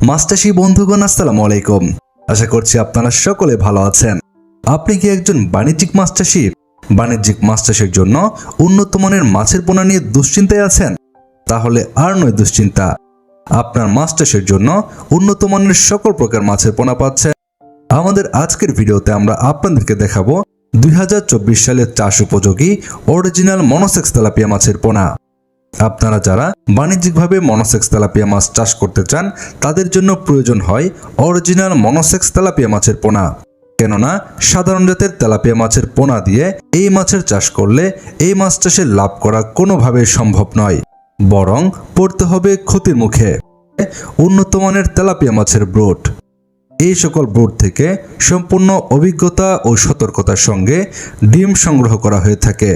মাছ চাষী বন্ধুগণ, আসসালামু আলাইকুম। আশা করছি আপনারা সকলে ভালো আছেন। আপনি কি একজন বাণিজ্যিক মাছ চাষী? বাণিজ্যিক মাছ চাষের জন্য উন্নত মানের মাছের পোনা নিয়ে দুশ্চিন্তায় আছেন? তাহলে আর নয় দুশ্চিন্তা, আপনার মাছ চাষের জন্য উন্নত মানের সকল প্রকার মাছের পোনা পাচ্ছেন। আমাদের আজকের ভিডিওতে আমরা আপনাদেরকে দেখাবো 2024 সালের চাষ উপযোগী অরিজিনাল মনোসেক্স তেলাপিয়া মাছের পোনা। আপনারা যারা বাণিজ্যিকভাবে মনোসেক্স তেলাপিয়া মাছ চাষ করতে চান, তাদের জন্য প্রয়োজন হয় অরিজিনাল মনোসেক্স তেলাপিয়া মাছের পোনা। কেননা সাধারণ জাতের তেলাপিয়া মাছের পোনা দিয়ে এই মাছের চাষ করলে এই মাছ চাষে লাভ করা কোনোভাবেই সম্ভব নয়, বরং পড়তে হবে ক্ষতির মুখে। উন্নত মানের তেলাপিয়া মাছের ব্রুড, এই সকল ব্রুড থেকে সম্পূর্ণ অভিজ্ঞতা ও সতর্কতার সঙ্গে ডিম সংগ্রহ করা হয়ে থাকে।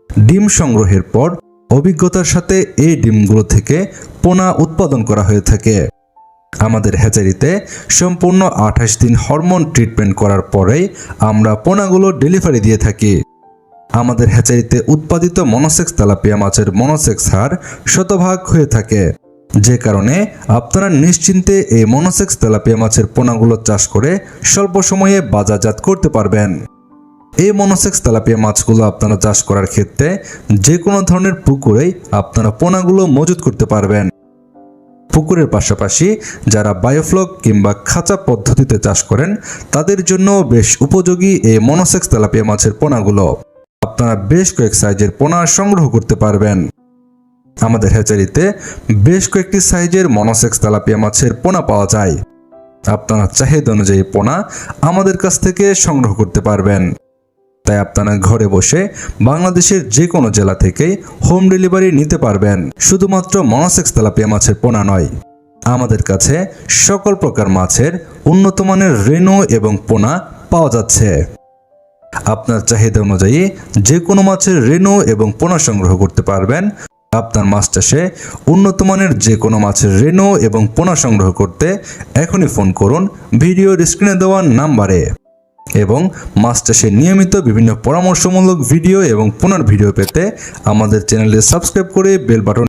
ডিম সংগ্রহের পর অভিজ্ঞতার সাথে এই ডিমগুলো থেকে পোনা উৎপাদন করা হয়ে থাকে। আমাদের হ্যাচারিতে সম্পূর্ণ 28 দিন হরমোন ট্রিটমেন্ট করার পরেই আমরা পোনাগুলো ডেলিভারি দিয়ে থাকি। আমাদের হ্যাচারিতে উৎপাদিত মনোসেক্স তেলাপিয়া মাছের মনোসেক্স হার শতভাগ হয়ে থাকে, যে কারণে আপনারা নিশ্চিন্তে এই মনোসেক্স তেলাপিয়া মাছের পোনাগুলো চাষ করে স্বল্প সময়ে বাজারজাত করতে পারবেন। এই মনোসেক্স তেলাপিয়া মাছগুলো আপনারা চাষ করার ক্ষেত্রে যে কোনো ধরনের পুকুরেই আপনারা পোনাগুলো মজুত করতে পারবেন। পুকুরের পাশাপাশি যারা বায়োফ্লক কিংবা খাঁচা পদ্ধতিতে চাষ করেন, তাদের জন্য বেশ উপযোগী এই মনোসেক্স তেলাপিয়া মাছের পোনাগুলো। আপনারা বেশ কয়েক সাইজের পোনা সংগ্রহ করতে পারবেন। আমাদের হ্যাচারিতে বেশ কয়েকটি সাইজের মনোসেক্স তেলাপিয়া মাছের পোনা পাওয়া যায়। আপনারা চাহিদা অনুযায়ী পোনা আমাদের কাছ থেকে সংগ্রহ করতে পারবেন। তাই আপনারা ঘরে বসে বাংলাদেশের যে কোনো জেলা থেকেই হোম ডেলিভারি নিতে পারবেন। শুধুমাত্র মনোসেক্স তেলাপিয়া মাছের পোনা নয়, আমাদের কাছে সকল প্রকার মাছের উন্নত মানের রেনু এবং পোনা পাওয়া যাচ্ছে। আপনার চাহিদা অনুযায়ী যে কোনো মাছের রেনু এবং পোনা সংগ্রহ করতে পারবেন। আপনার মাছ চাষে উন্নত মানের যে কোনো মাছের রেনু এবং পোনা সংগ্রহ করতে এখনই ফোন করুন ভিডিওর স্ক্রিনে দেওয়া নাম্বারে। এবং মাছ চাষে নিয়মিত বিভিন্ন পরামর্শমূলক ভিডিও এবং পোনার ভিডিও পেতে আমাদের চ্যানেলে সাবস্ক্রাইব করে বেল বাটন